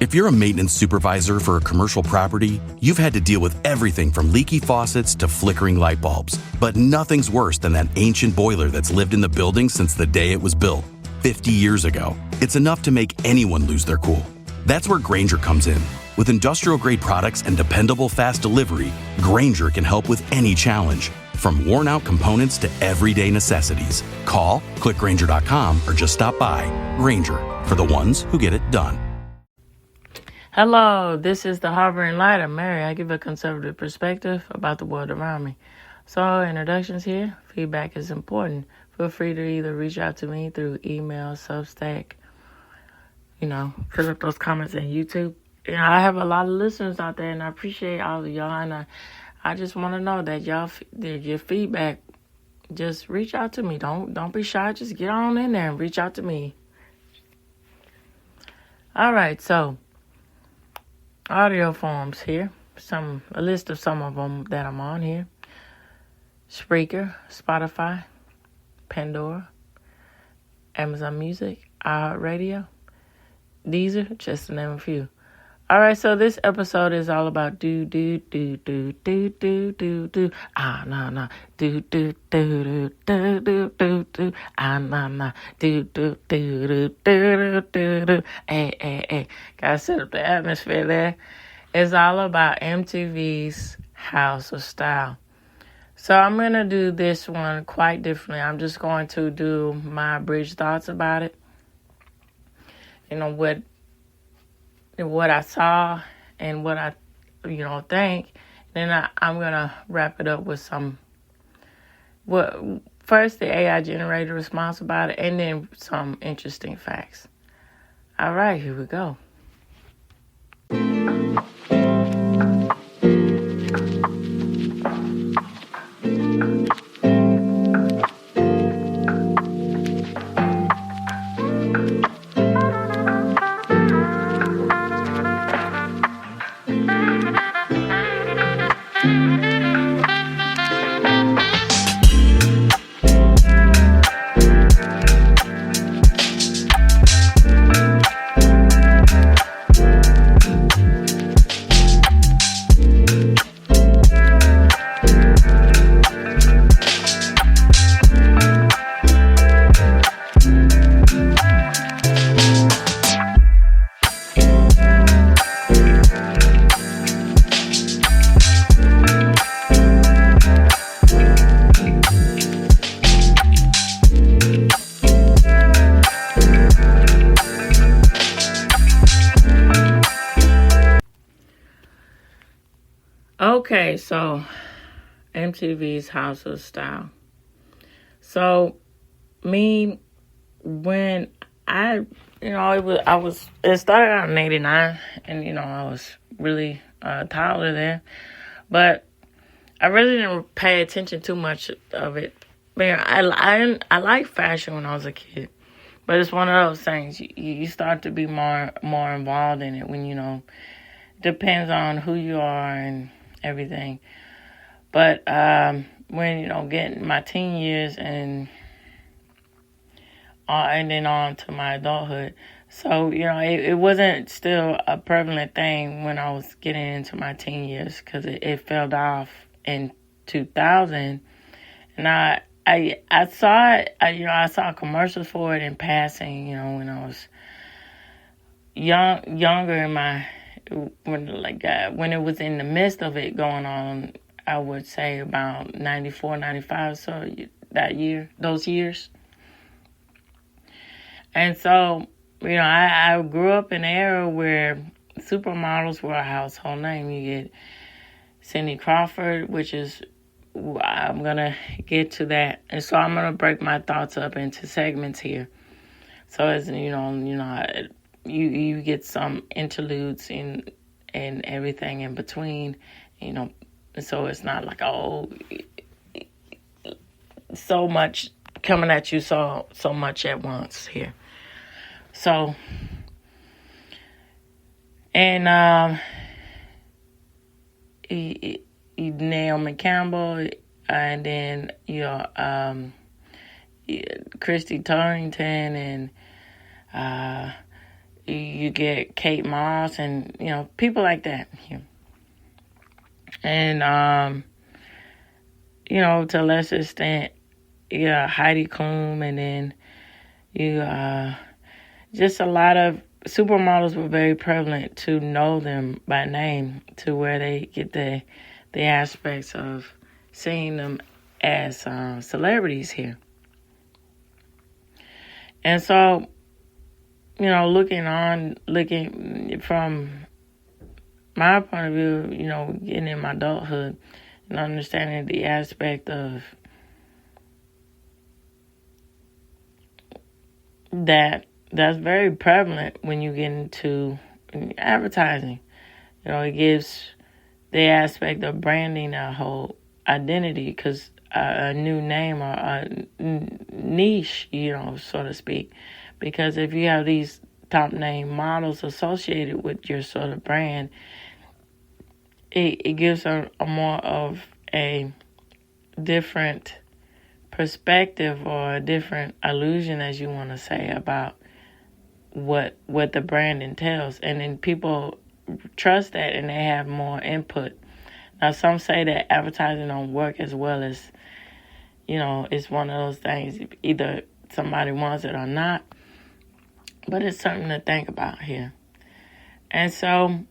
If you're a maintenance supervisor for a commercial property, you've had to deal with everything from leaky faucets to flickering light bulbs. But nothing's worse than that ancient boiler that's lived in the building since the day it was built, 50 years ago. It's enough to make anyone lose their cool. That's where Grainger comes in. With industrial-grade products and dependable fast delivery, Grainger can help with any challenge, from worn-out components to everyday necessities. Call, click Grainger.com, or just stop by. Grainger, for the ones who get it done. Hello, this is the Harboring Light. I'm Mary. I give a conservative perspective about the world around me. So, introductions here. Feedback is important. Feel free to either reach out to me through email, Substack, fill up those comments on YouTube. I have a lot of listeners out there, and I appreciate all of y'all. And I just want to know that your feedback, just reach out to me. Don't be shy. Just get on in there and reach out to me. All right, so audio forms here. A list of some of them that I'm on here. Spreaker, Spotify, Pandora, Amazon Music, iHeartRadio, Deezer, just to name a few. All right, so this episode is all about do. Ah, nah. Do. Ah, nah. Do. Hey. Gotta set up the atmosphere there. It's all about MTV's House of Style. So I'm going to do this one quite differently. I'm just going to do my abridged thoughts about it. What I saw and what I, think. Then I'm going to wrap it up with first the AI generated response about it, and then some interesting facts. All right, here we go. Okay, so MTV's House of Style. So when it started out in '89, and I was really toddler there, but I really didn't pay attention too much of it. Man, I liked fashion when I was a kid, but it's one of those things you start to be more involved in it when depends on who you are and everything. But when getting my teen years and then on to my adulthood, so it wasn't still a prevalent thing when I was getting into my teen years, because it fell off in 2000, and I saw it. I saw commercials for it in passing. When I was younger in my when it was in the midst of it going on, I would say about 94, 95, so those years. And so, I grew up in an era where supermodels were a household name. You get Cindy Crawford, which is, I'm going to get to that. And so I'm going to break my thoughts up into segments here. So as you get some interludes and everything in between, so it's not like so much coming at you so much at once here. So, and Naomi Campbell, and then Christy Turlington, and You get Kate Moss and, people like that. And, to a lesser extent, Heidi Klum, and then just a lot of supermodels were very prevalent to know them by name, to where they get the aspects of seeing them as celebrities here. And so, looking from my point of view, getting in my adulthood and understanding the aspect of that's very prevalent when you get into advertising. It gives the aspect of branding a whole identity, because a new name or a niche, so to speak. Because if you have these top name models associated with your sort of brand, it gives a more of a different perspective, or a different illusion, as you want to say, about what the brand entails. And then people trust that, and they have more input. Now, some say that advertising don't work as well as, it's one of those things, either somebody wants it or not. But it's something to think about here. And so,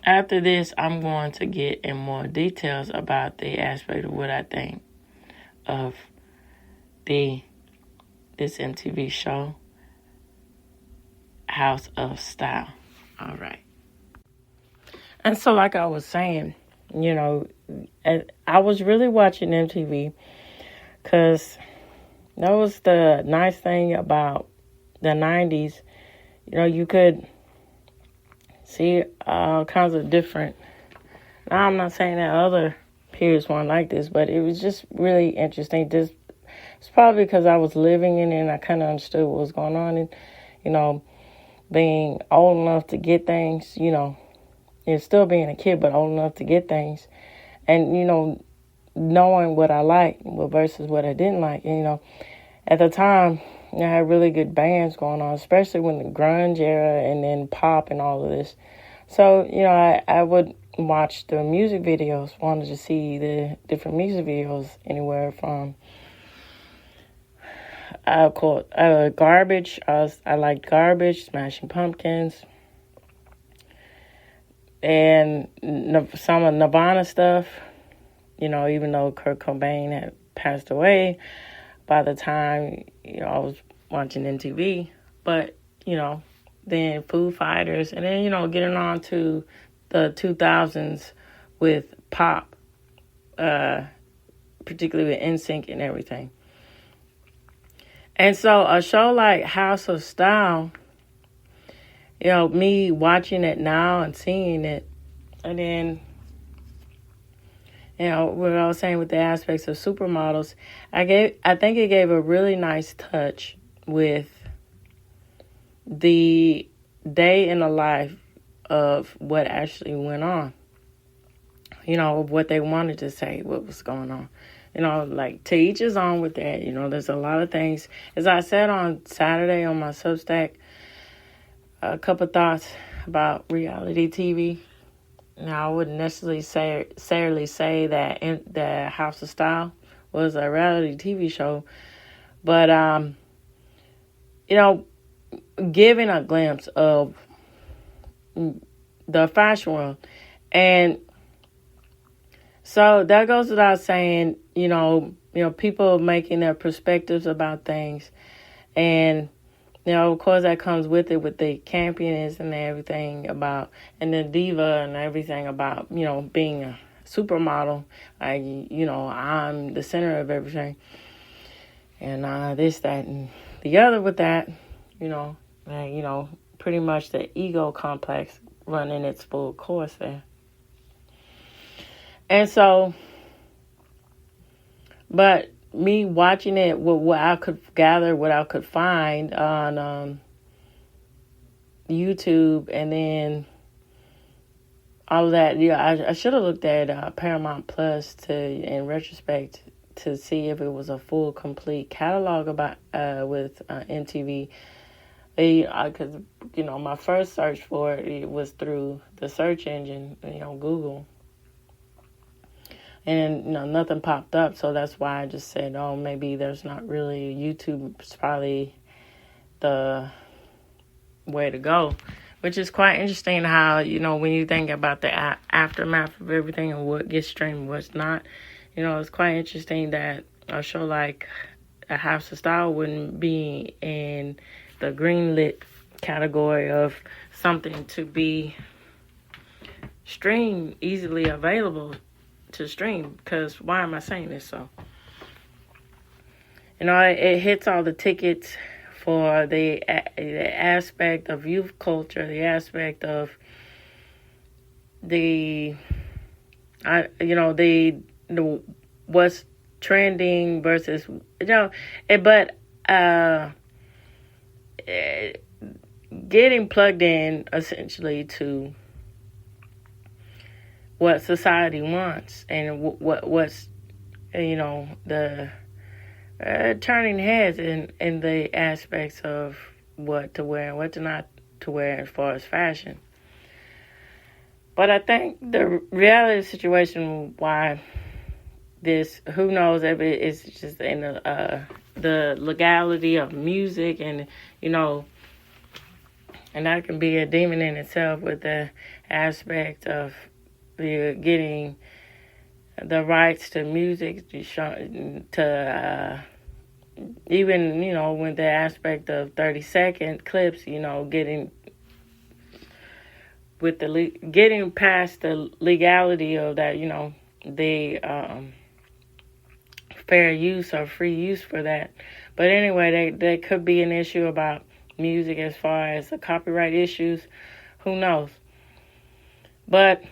after this, I'm going to get in more details about the aspect of what I think of this MTV show, House of Style. All right. And so, like I was saying, I was really watching MTV because that was the nice thing about the 90s. You could see all kinds of different. Now, I'm not saying that other periods weren't like this, but it was just really interesting. It's probably because I was living in it and I kind of understood what was going on. And, being old enough to get things, still being a kid, but old enough to get things. And, knowing what I liked versus what I didn't like. And, at the time, I had really good bands going on, especially when the grunge era and then pop and all of this. So, I would watch the music videos, wanted to see the different music videos, anywhere from Garbage. I liked Garbage, Smashing Pumpkins, and some of Nirvana stuff. Even though Kurt Cobain had passed away by the time I was watching MTV, but then Foo Fighters, and then getting on to the 2000s with pop, particularly with NSYNC and everything. And so a show like House of Style, me watching it now and seeing it, and then, what I was saying with the aspects of supermodels, I think it gave a really nice touch with the day in the life of what actually went on. Of what they wanted to say, what was going on. Like, to each his own with that. There's a lot of things. As I said on Saturday on my Substack, a couple thoughts about reality TV. Now, I wouldn't necessarily say that the House of Style was a reality TV show, but giving a glimpse of the fashion world. And so that goes without saying, people making their perspectives about things. And, of course, that comes with it, with the campiness and everything about, and the diva and everything about, being a supermodel. Like, I'm the center of everything. And this, that, and the other with that, pretty much the ego complex running its full course there. And so, but me watching it, what I could gather, what I could find on YouTube, and then all of that, I should have looked at Paramount Plus in retrospect, to see if it was a full, complete catalog about with MTV. Because, my first search for it was through the search engine, Google. And, nothing popped up. So that's why I just said, oh, maybe there's not really YouTube. It's probably the way to go. Which is quite interesting how, when you think about the aftermath of everything and what gets streamed and what's not, it's quite interesting that a show like A House of Style wouldn't be in the greenlit category of something to be streamed, easily available to stream. Because why am I saying this? So, it hits all the tickets for the aspect of youth culture, the aspect of the what's trending versus getting plugged in essentially to what society wants and what's the turning heads in the aspects of what to wear and what to not to wear as far as fashion. But I think the reality of the situation, why this, who knows if it is just in the legality of music and, and that can be a demon in itself with the aspect of getting the rights to music to even, with the aspect of 30-second clips, getting past the legality of that, the fair use or free use for that. But anyway, there could be an issue about music as far as the copyright issues. Who knows? But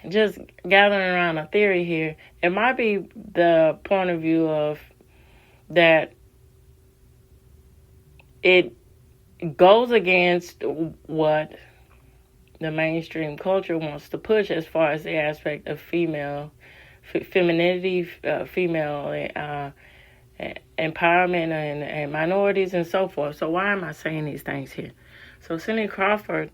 just gathering around a theory here, it might be the point of view of that it goes against what the mainstream culture wants to push as far as the aspect of femininity, female empowerment and minorities and so forth. So why am I saying these things here? So Cindy Crawford,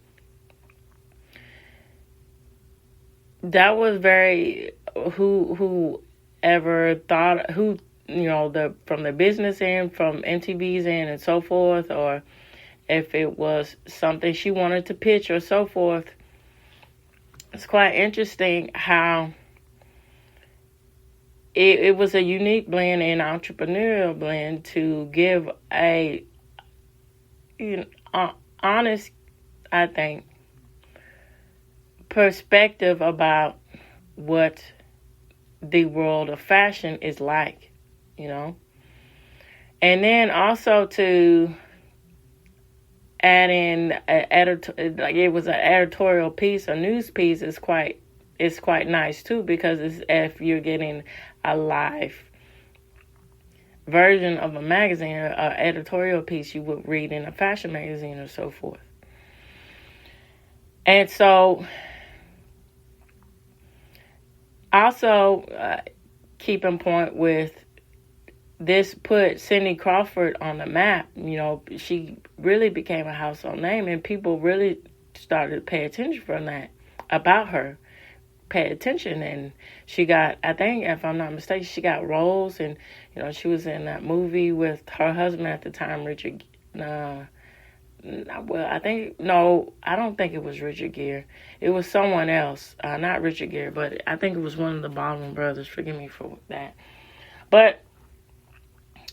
that was very whoever thought from the business end, from MTVs end and so forth, or if it was something she wanted to pitch or so forth. It's quite interesting how it was a unique blend and entrepreneurial blend to give a honest, I think, perspective about what the world of fashion is like, and then also to add in it was an editorial piece, a news piece is quite nice too, because it's if you're getting a live version of a magazine or an editorial piece you would read in a fashion magazine or so forth. And so also keep in point with this put Cindy Crawford on the map. She really became a household name, and people really started to pay attention from that about her. Pay attention, and she got, I think, if I'm not mistaken, she got roles, and she was in that movie with her husband at the time, Richard. I don't think it was Richard Gere. It was someone else, not Richard Gere, but I think it was one of the Baldwin brothers. Forgive me for that. But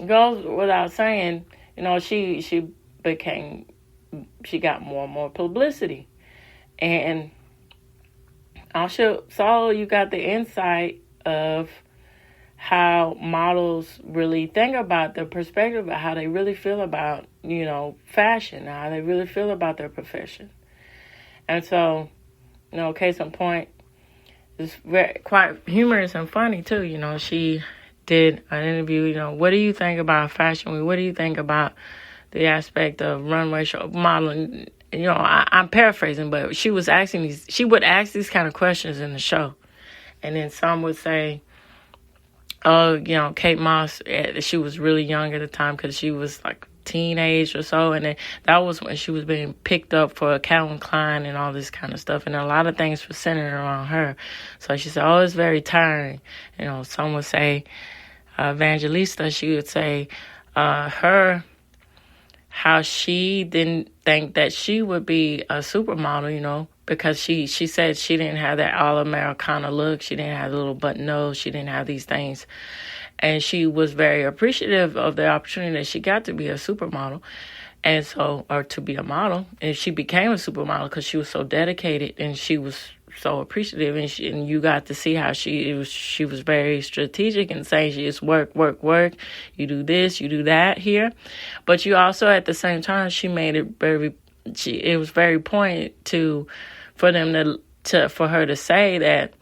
it goes without saying, she got more and more publicity. And also you got the insight of how models really think about the perspective of how they really feel about, fashion, how they really feel about their profession. And so, case in point, it's quite humorous and funny too. She did an interview, what do you think about fashion week? What do you think about the aspect of runway show modeling? I'm paraphrasing, but she would ask these kind of questions in the show. And then some would say, oh, Kate Moss, she was really young at the time because she was like teenage or so, and then that was when she was being picked up for Calvin Klein and all this kind of stuff, and a lot of things were centered around her. So she said, "Oh, it's very tiring." Some would say, Evangelista, she would say, how she didn't think that she would be a supermodel, because she said she didn't have that all-Americana look. She didn't have the little button nose. She didn't have these things. And she was very appreciative of the opportunity that she got to be a supermodel, or to be a model. And she became a supermodel because she was so dedicated and she was so appreciative. And you got to see how she was very strategic in saying she just work. You do this, you do that here. But you also, at the same time, she made it it was very poignant for her to say that,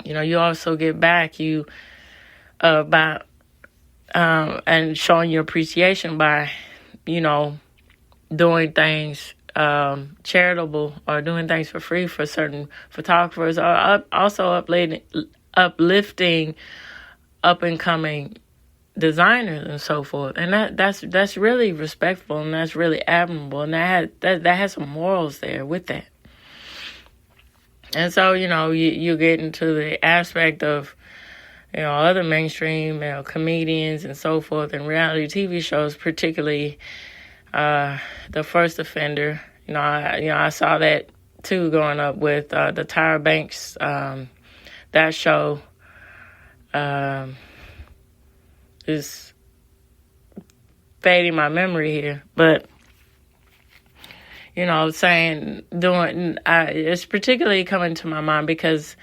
you also give back, by and showing your appreciation by, doing things charitable or doing things for free for certain photographers, or also uplifting up and coming designers and so forth. And that's really respectful, and that's really admirable, and that has some morals there with that. And so, you get into the aspect of, other mainstream, comedians and so forth, and reality TV shows, particularly The First Offender. I saw that too growing up with the Tyra Banks. That show is fading my memory here, but it's particularly coming to my mind because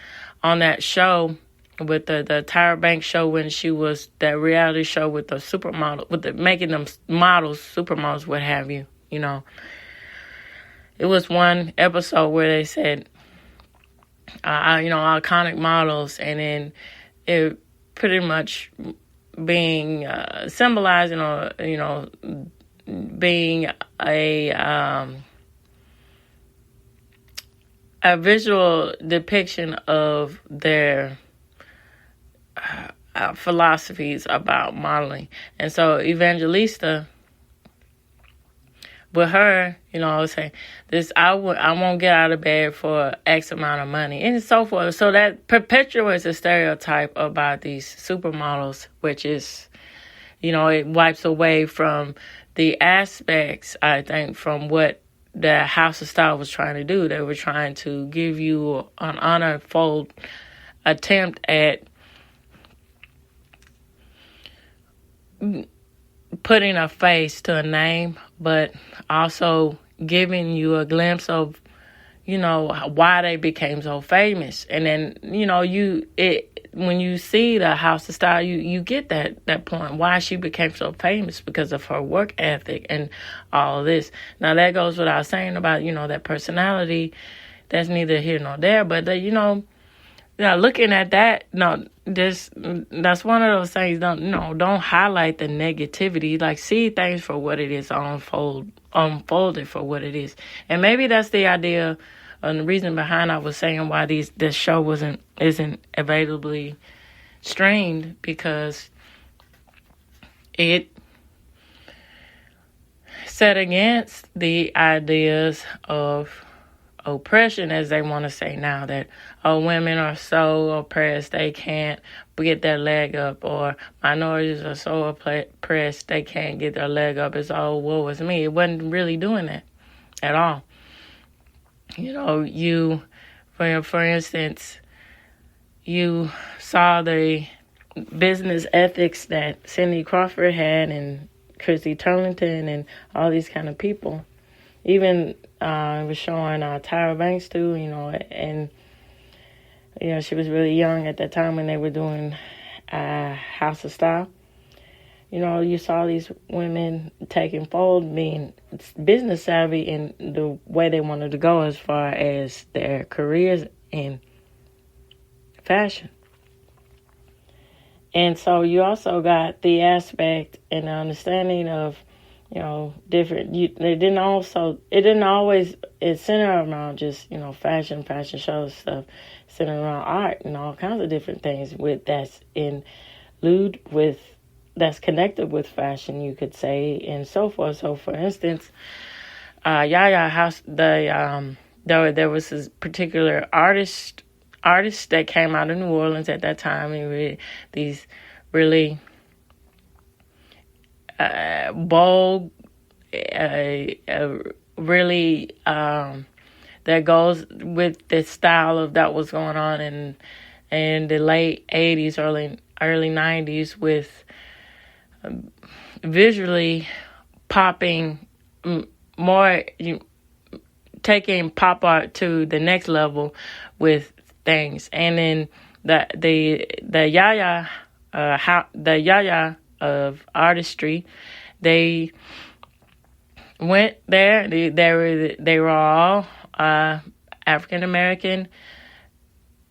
on that show, with the Tyra Banks show, when she was that reality show with the supermodel, with making them models, supermodels, what have you, it was one episode where they said, iconic models, and then it pretty much being symbolizing, or being a visual depiction of their philosophies about modeling. And so Evangelista, with her, I would say this: I won't get out of bed for X amount of money, and so forth. So that perpetuates a stereotype about these supermodels, which is, it wipes away from the aspects, I think, from what the House of Style was trying to do. They were trying to give you an unfold attempt at putting a face to a name, but also giving you a glimpse of, why they became so famous. And then, when you see the House of Style, you get that point, why she became so famous, because of her work ethic and all of this. Now, that goes without saying about, that personality. That's neither here nor there, but, looking at that, that's one of those things. Don't highlight the negativity. Like, see things for what it is, unfold it for what it is. And maybe that's the idea and the reason behind I was saying why this show isn't availably streamed, because it set against the ideas of oppression, as they want to say now, that women are so oppressed they can't get their leg up, or minorities are so oppressed they can't get their leg up. It's all woe is me. It wasn't really doing that at all. For instance, you saw the business ethics that Cindy Crawford had, and Chrissy Turlington, and all these kind of people. Even it was showing Tyra Banks too, and she was really young at that time when they were doing House of Style. You saw these women taking fold, being business savvy in the way they wanted to go as far as their careers in fashion. And so you also got the aspect and the understanding of, different. It didn't always. It centered around just fashion shows stuff, centered around art and all kinds of different things that's in lewd with that's connected with fashion, you could say, and so forth. So, for instance, Yaya House, there was this particular artist that came out of New Orleans at that time, and these really bold, really that goes with the style of that was going on in the late 80s, early 90s, with visually popping more, taking pop art to the next level with things. And then the Yaya of artistry, they went there. They were all African American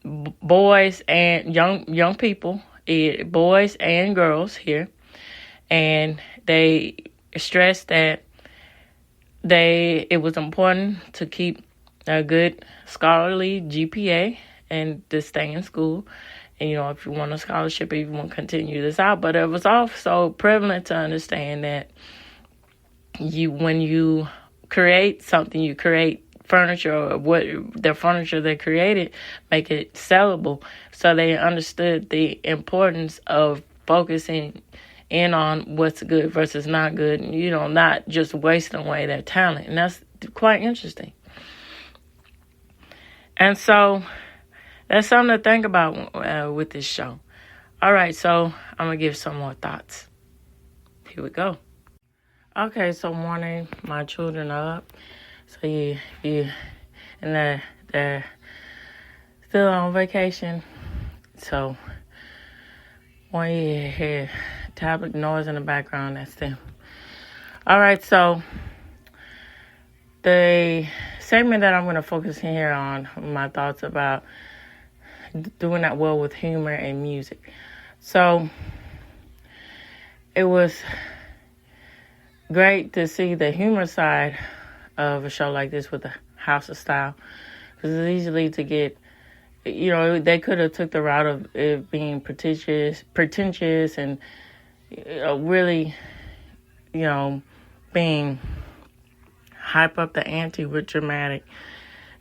boys and young people, boys and girls here, and they stressed that it was important to keep a good scholarly GPA and to stay in school. And, if you want a scholarship, if you want to continue this out. But it was also prevalent to understand that when you create something, you create furniture, or what the furniture they created, make it sellable. So they understood the importance of focusing in on what's good versus not good, and, not just wasting away their talent. And that's quite interesting. And so that's something to think about with this show. All right, so I'm going to give some more thoughts. Here we go. Okay, so morning, my children are up. So and they're still on vacation. So when you hear tablet noise in the background, that's them. All right, so the segment that I'm going to focus here on, my thoughts about doing that well with humor and music. So it was great to see the humor side of a show like this with the House of Style, because it's easily to get, they could have took the route of it being pretentious and really, being hype up the ante with dramatic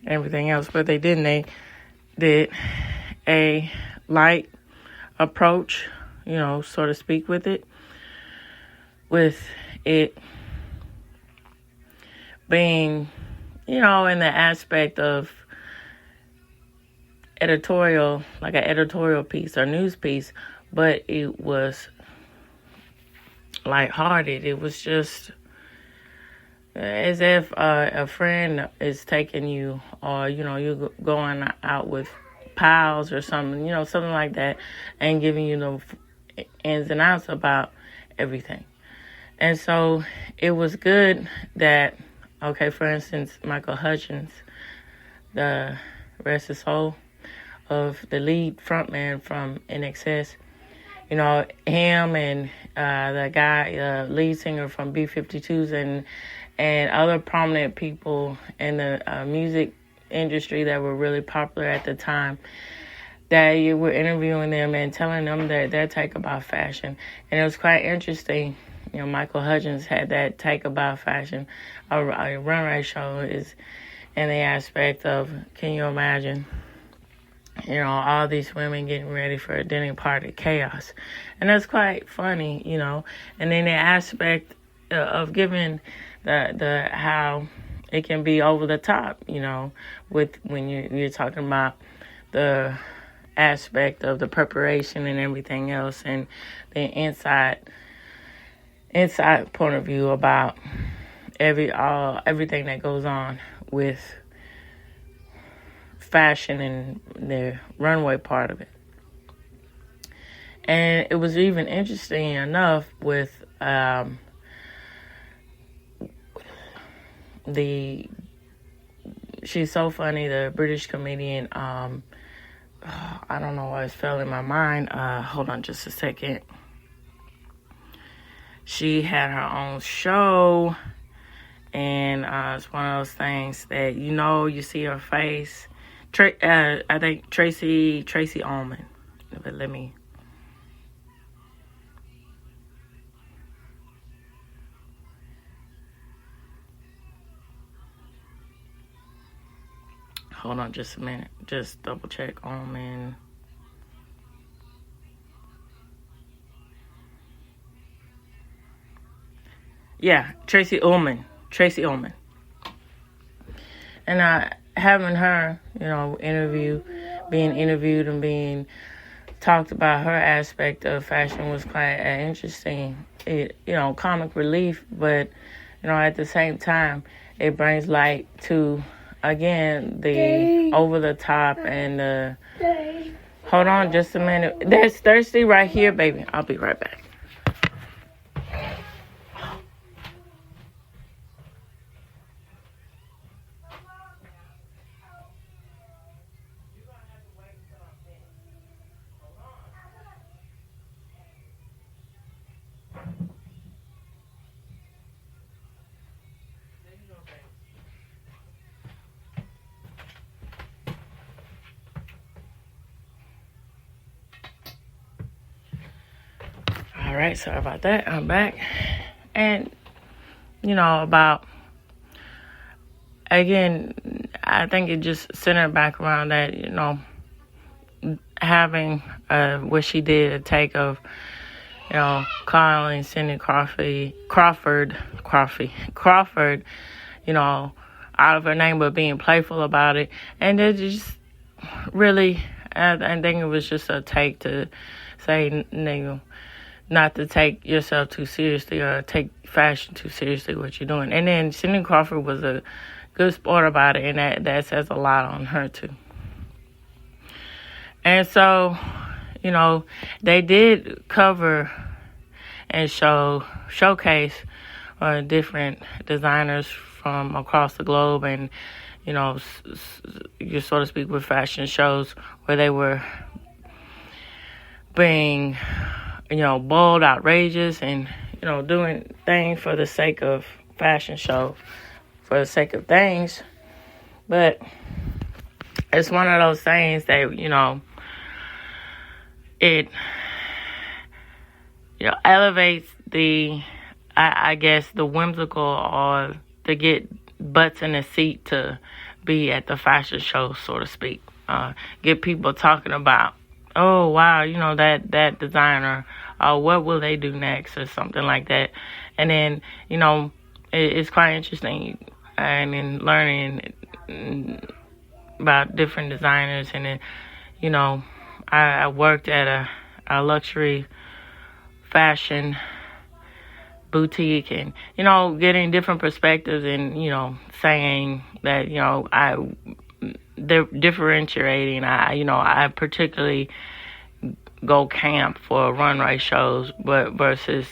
and everything else, but they didn't. They did a light approach, so to speak, with it being, in the aspect of editorial, like an editorial piece or news piece, but it was lighthearted. It was just as if a friend is taking you, or, you're going out with pals or something, something like that, and giving you the ins and outs about everything. And so it was good that, okay, for instance, Michael Hutchins, the rest his soul, of the lead frontman from NXS, him and the guy, lead singer from B-52s and other prominent people in the music industry that were really popular at the time, that you were interviewing them and telling them their take about fashion. And it was quite interesting. Michael Hutchins had that take about fashion. A runway show is in the aspect of, can you imagine, all these women getting ready for a dinner party, chaos. And that's quite funny, And then the aspect of giving the how it can be over the top, with when you're talking about the aspect of the preparation and everything else, and the inside point of view about everything that goes on with fashion and the runway part of it. And it was even interesting enough with she's so funny, the British comedian, I don't know why it's fell in my mind. Hold on just a second. She had her own show, and it's one of those things that, you see her face. I think Tracy Ullman. But let me hold on just a minute. Just double check Ullman. Yeah, Tracy Ullman. And having her, being interviewed and being talked about, her aspect of fashion was quite interesting. Comic relief, but at the same time, it brings light to, again, the over the top and the. Hold on, just a minute. There's Thirsty right here, baby. I'll be right back. All right, sorry about that. I'm back. And, about, again, I think it just centered back around that, having what she did, a take of, calling Cindy Crawford, out of her name, but being playful about it. And it just really, I think it was just a take to say, not to take yourself too seriously or take fashion too seriously, what you're doing. And then Cindy Crawford was a good sport about it, and that says a lot on her, too. And so, they did cover and showcase different designers from across the globe, and, you so to speak, with fashion shows where they were being bold, outrageous, and, doing things for the sake of fashion show, for the sake of things. But it's one of those things that, it, elevates I guess, the whimsical or to get butts in a seat to be at the fashion show, so to speak. Get people talking about, oh, wow, that designer, what will they do next, or something like that. And then, it's quite interesting, and in learning about different designers. And then, I worked at a luxury fashion boutique, and, getting different perspectives, and, saying that, they're differentiating. I particularly go camp for runway shows, but versus,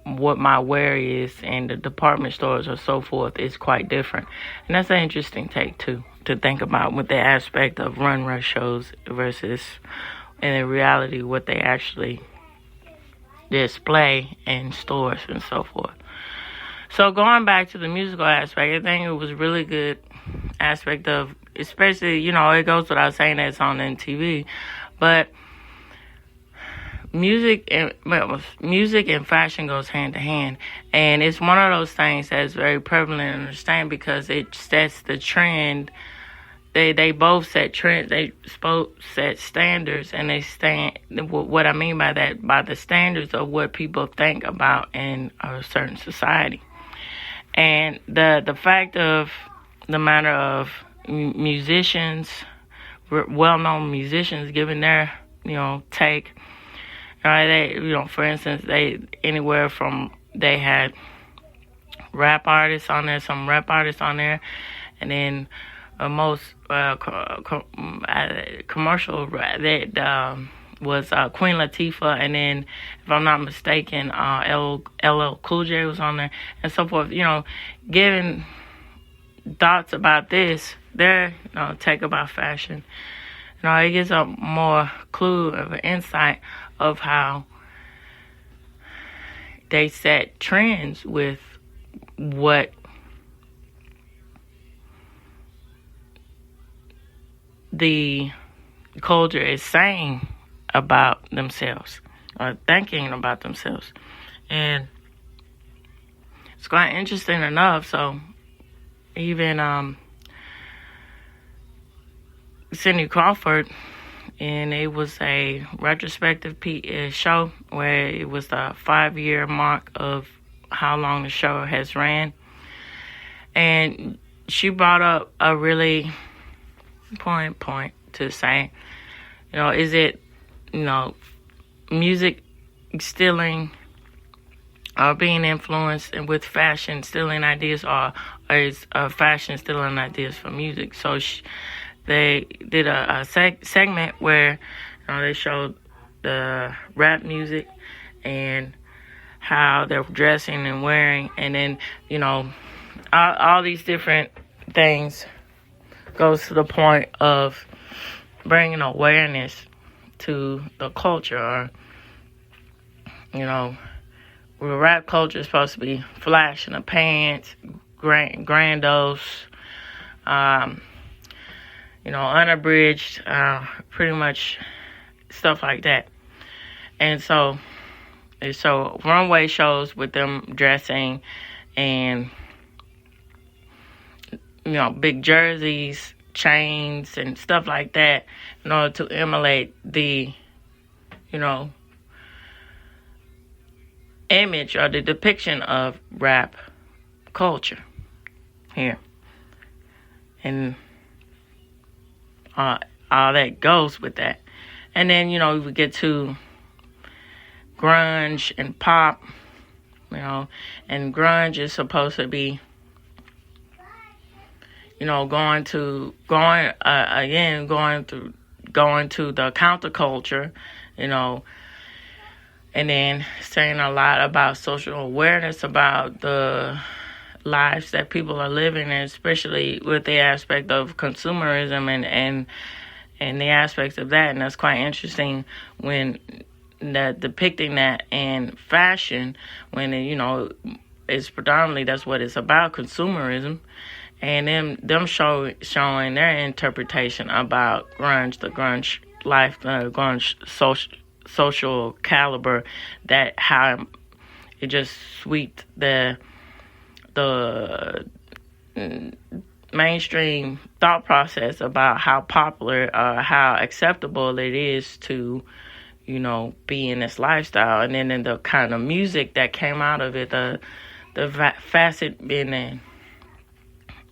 what my wear is and the department stores or so forth is quite different. And that's an interesting take, too, to think about with the aspect of runway shows versus, in reality, what they actually display in stores and so forth. So going back to the musical aspect, I think it was really good aspect of, especially, it goes without saying that it's on MTV, but music and fashion goes hand to hand, and it's one of those things that's very prevalent to understand because it sets the trend. They both set trends. They both set standards, and they stand. What I mean by that, by the standards of what people think about in a certain society, and the fact of the matter of musicians, well-known musicians, giving their take. They, for instance, they had rap artists on there, some rap artists on there, and then most commercial that was Queen Latifah, and then, if I'm not mistaken, LL Cool J was on there, and so forth. Giving thoughts about this, their take about fashion. It gives a more clue of an insight of how they set trends with what the culture is saying about themselves or thinking about themselves. And it's quite interesting enough. So even Cindy Crawford, and it was a retrospective show where it was the 5-year mark of how long the show has ran. And she brought up a really important point to say, is it, music stealing or being influenced and with fashion stealing ideas, or is fashion stealing ideas from music? So they did a segment where they showed the rap music and how they're dressing and wearing, and then all these different things goes to the point of bringing awareness to the culture. Or where rap culture is supposed to be flash in the pants, grandos, unabridged, pretty much stuff like that. And so runway shows with them dressing and big jerseys, chains, and stuff like that in order to emulate the image or the depiction of rap culture here. And all that goes with that. And then, we get to grunge and pop, and grunge is supposed to be, going to the counterculture, and then saying a lot about social awareness about the lives that people are living, and especially with the aspect of consumerism and the aspects of that. And that's quite interesting when that depicting that in fashion, when it's predominantly that's what it's about, consumerism, and them showing their interpretation about grunge, the grunge life, grunge social caliber, that how it just swept the mainstream thought process about how popular, how acceptable it is to, be in this lifestyle. And then in the kind of music that came out of it, the facet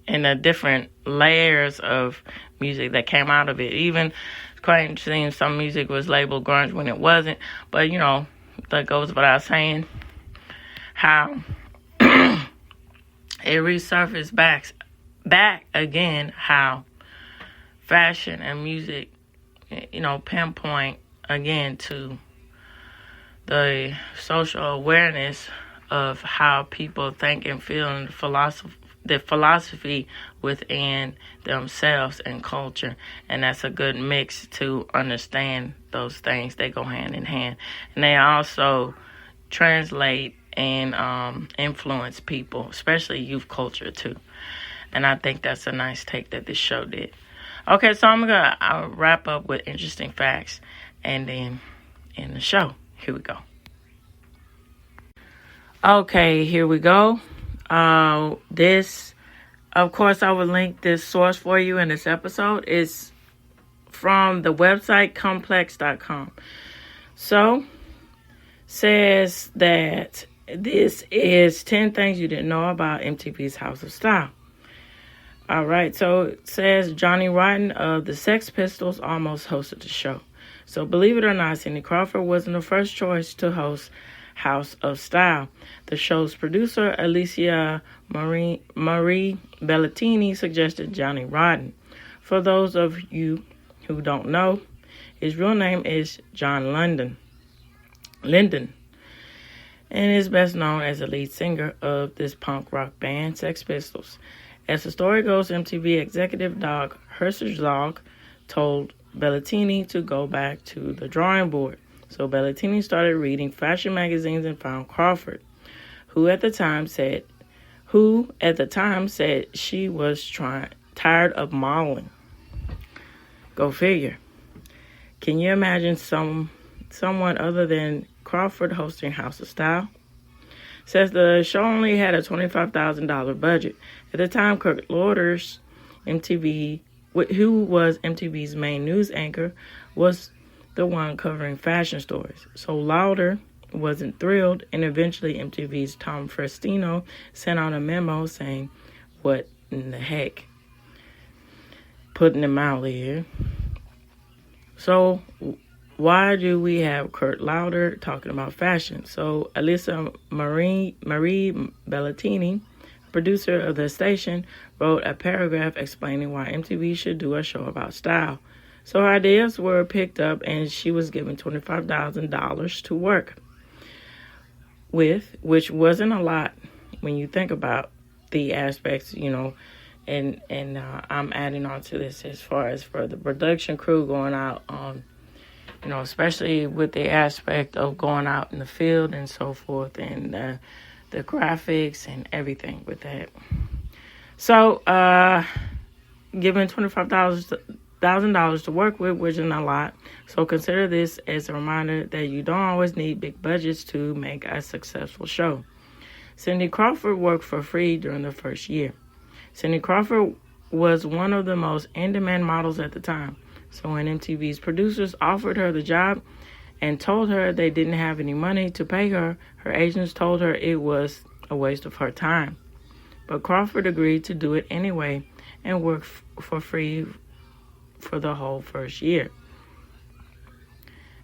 and the different layers of music that came out of it. Even it's quite interesting, some music was labeled grunge when it wasn't. But, that goes without saying how it resurfaced back again, how fashion and music, pinpoint again to the social awareness of how people think and feel, and the philosophy within themselves and culture. And that's a good mix to understand those things. They go hand in hand. And they also translate and influence people, especially youth culture too. And I think that's a nice take that this show did. Okay, so I'll wrap up with interesting facts and then in the show. Here we go. Okay, here we go. This, of course, I will link this source for you in this episode. It's from the website complex.com. So, says that this is 10 things you didn't know about MTV's House of Style. All right, so it says Johnny Rotten of the Sex Pistols almost hosted the show. So believe it or not, Cindy Crawford wasn't the first choice to host House of Style. The show's producer, Alicia Marie Bellatini, suggested Johnny Rotten. For those of you who don't know, his real name is John Linden, and is best known as the lead singer of this punk rock band, Sex Pistols. As the story goes, MTV executive Doug Herzog told Bellatini to go back to the drawing board. So Bellatini started reading fashion magazines and found Crawford, who at the time said she was tired of modeling. Go figure. Can you imagine someone other than Crawford hosting House of Style? Says the show only had a $25,000 budget. At the time, Kurt Loder's MTV who was MTV's main news anchor, was the one covering fashion stories. So Lauder wasn't thrilled, and eventually MTV's Tom Frestino sent out a memo saying, "What in the heck?" Putting him out here. So why do we have Kurt Lauder talking about fashion? So Alyssa Marie Bellatini, producer of the station, wrote a paragraph explaining why MTV should do a show about style. So her ideas were picked up, and she was given $25,000 to work with, which wasn't a lot when you think about the aspects, and I'm adding on to this as far as for the production crew going out on, especially with the aspect of going out in the field and so forth, and the graphics and everything with that. So, given $25,000 to work with, which is not a lot. So consider this as a reminder that you don't always need big budgets to make a successful show. Cindy Crawford worked for free during the first year. Cindy Crawford was one of the most in-demand models at the time. So when MTV's producers offered her the job and told her they didn't have any money to pay her, her agents told her it was a waste of her time. But Crawford agreed to do it anyway and work for free for the whole first year.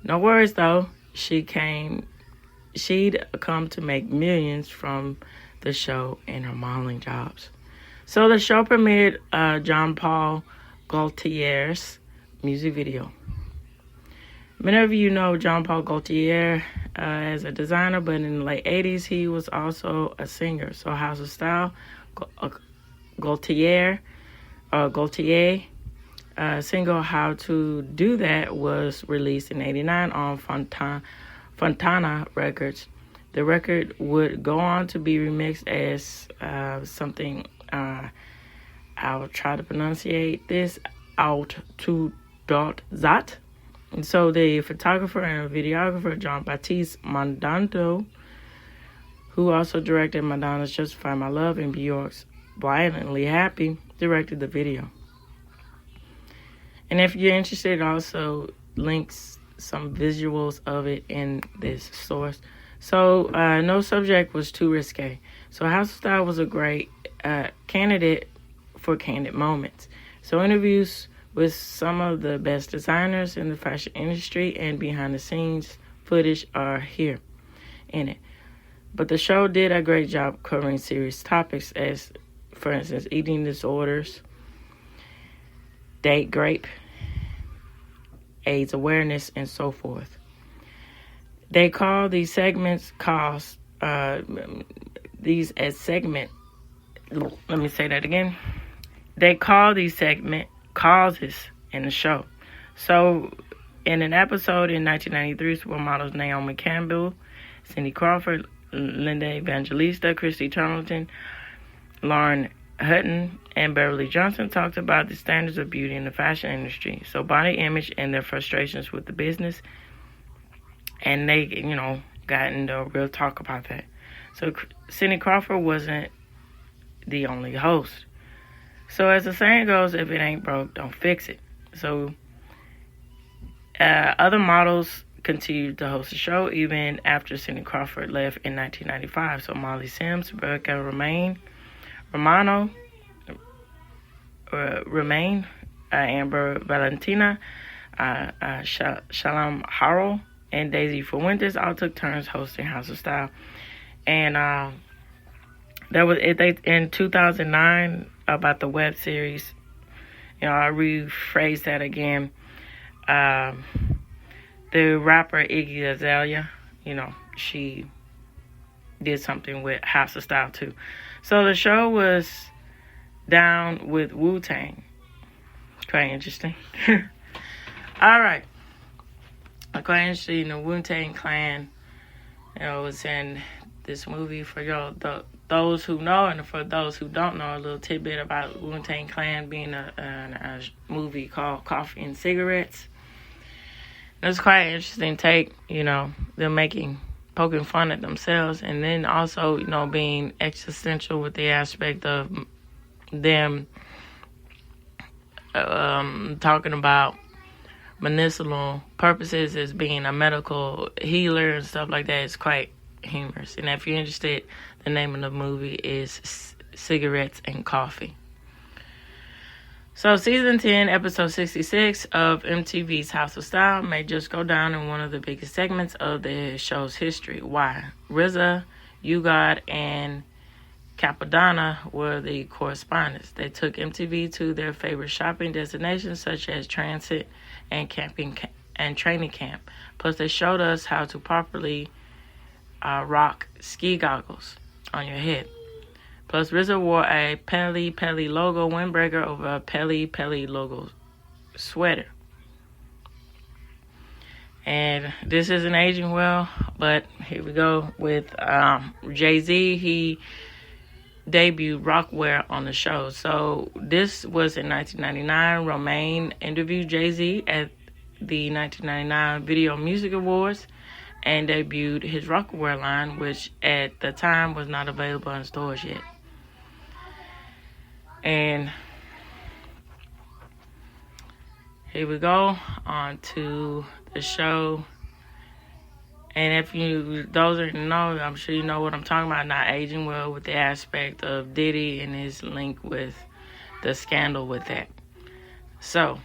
No worries though, she'd come to make millions from the show and her modeling jobs. So the show premiered John Paul Gaultier's music video. Many of you know John Paul Gaultier as a designer, but in the late 80s, he was also a singer. So House of Style, Gaultier single How to Do That was released in 89 on Fontana Records. The record would go on to be remixed as something, I'll try to pronunciate this, Out to Dot Zat. And so the photographer and videographer, John Baptiste Mondonto, who also directed Madonna's Justify My Love and Bjork's Violently Happy, directed the video. And if you're interested, also links some visuals of it in this source. So no subject was too risque. So House of Style was a great candidate for candid moments. So interviews with some of the best designers in the fashion industry and behind the scenes footage are here in it. But the show did a great job covering serious topics as, for instance, eating disorders, date rape, AIDS awareness, and so forth. They call these segments causes in the show. So in an episode in 1993, supermodels Naomi Campbell, Cindy Crawford, Linda Evangelista, Christy Turlington, Lauren Hutton, and Beverly Johnson talked about the standards of beauty in the fashion industry. So body image and their frustrations with the business. And they, got into real talk about that. So Cindy Crawford wasn't the only host. So as the saying goes, if it ain't broke, don't fix it. So other models continued to host the show even after Cindy Crawford left in 1995. So Molly Sims, Rebecca Romano, Amber Valentina, Shalom Harrell, and Daisy Fuentes all took turns hosting House of Style. And that was it. In 2009, about the web series, I rephrase that again. The rapper Iggy Azalea, she did something with House of Style too. So the show was down with Wu-Tang. Quite interesting. All right. Quite interesting. The Wu-Tang Clan, was in this movie. For those who know, and for those who don't know, a little tidbit about Wu-Tang Clan being a movie called Coffee and Cigarettes. It's quite an interesting take, them poking fun at themselves, and then also, being existential with the aspect of them talking about medicinal purposes as being a medical healer and stuff like that is quite humorous. And if you're interested, the name of the movie is Cigarettes and Coffee. So season 10, episode 66 of MTV's House of Style may just go down in one of the biggest segments of the show's history. Why? RZA, U-God, and Capadonna were the correspondents. They took MTV to their favorite shopping destinations such as transit and camping and training camp. Plus, they showed us how to properly rock ski goggles on your head. Plus, RZA wore a Pele Pele logo windbreaker over a Pele Pele logo sweater. And this isn't aging well, but here we go with Jay-Z. He debuted Rockwear on the show. So this was in 1999. Romaine interviewed Jay-Z at the 1999 Video Music Awards and debuted his Rockwear line, which at the time was not available in stores yet. And here we go on to the show. And if those that know, I'm sure you know what I'm talking about, not aging well, with the aspect of Diddy and his link with the scandal with that. So,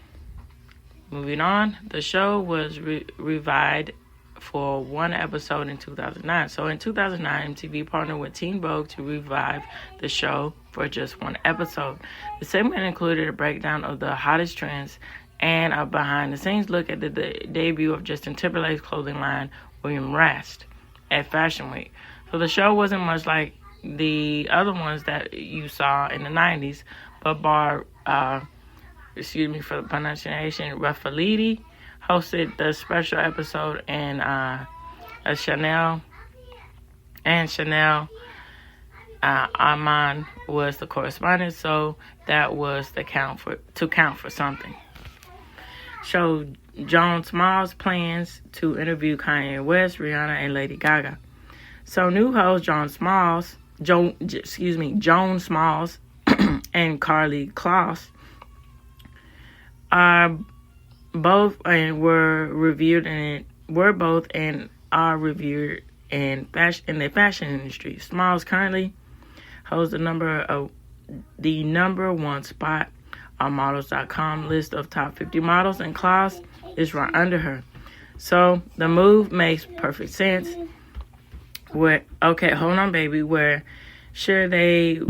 moving on, the show was revived for one episode in 2009. So in 2009, MTV partnered with Teen Vogue to revive the show for just one episode. The segment included a breakdown of the hottest trends and a behind-the-scenes look at the debut of Justin Timberlake's clothing line, William Rast, at Fashion Week. So the show wasn't much like the other ones that you saw in the 90s, but excuse me for the pronunciation, Raffaelli hosted the special episode, and Chanel Armand was the correspondent, so that was the count for something. Showed Joan Smalls' plans to interview Kanye West, Rihanna, and Lady Gaga. So new host Joan Smalls, and Carly Kloss are both and were reviewed and are reviewed in the fashion industry. Smalls currently holds the number one spot on models.com list of top 50 models, and Kloss is right under her. So the move makes perfect sense. Where sure they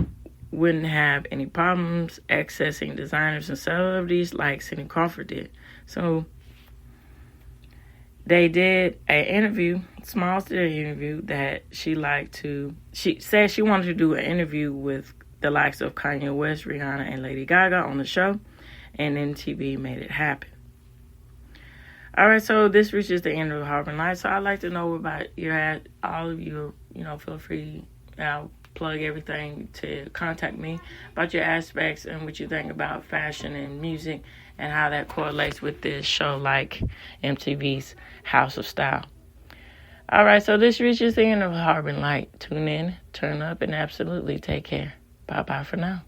wouldn't have any problems accessing designers and celebrities like Cindy Crawford did. So they did an interview. Smalls did an interview that she said she wanted to do an interview with the likes of Kanye West, Rihanna, and Lady Gaga on the show, and MTV made it happen. All right, so this reaches the end of the Harbor Light. So I'd like to know about all of you. Feel free, plug everything to contact me about your aspects and what you think about fashion and music and how that correlates with this show like MTV's House of Style. All right, so this reaches the end of Harbor Light. Tune in, turn up, and absolutely take care. Bye-bye for now.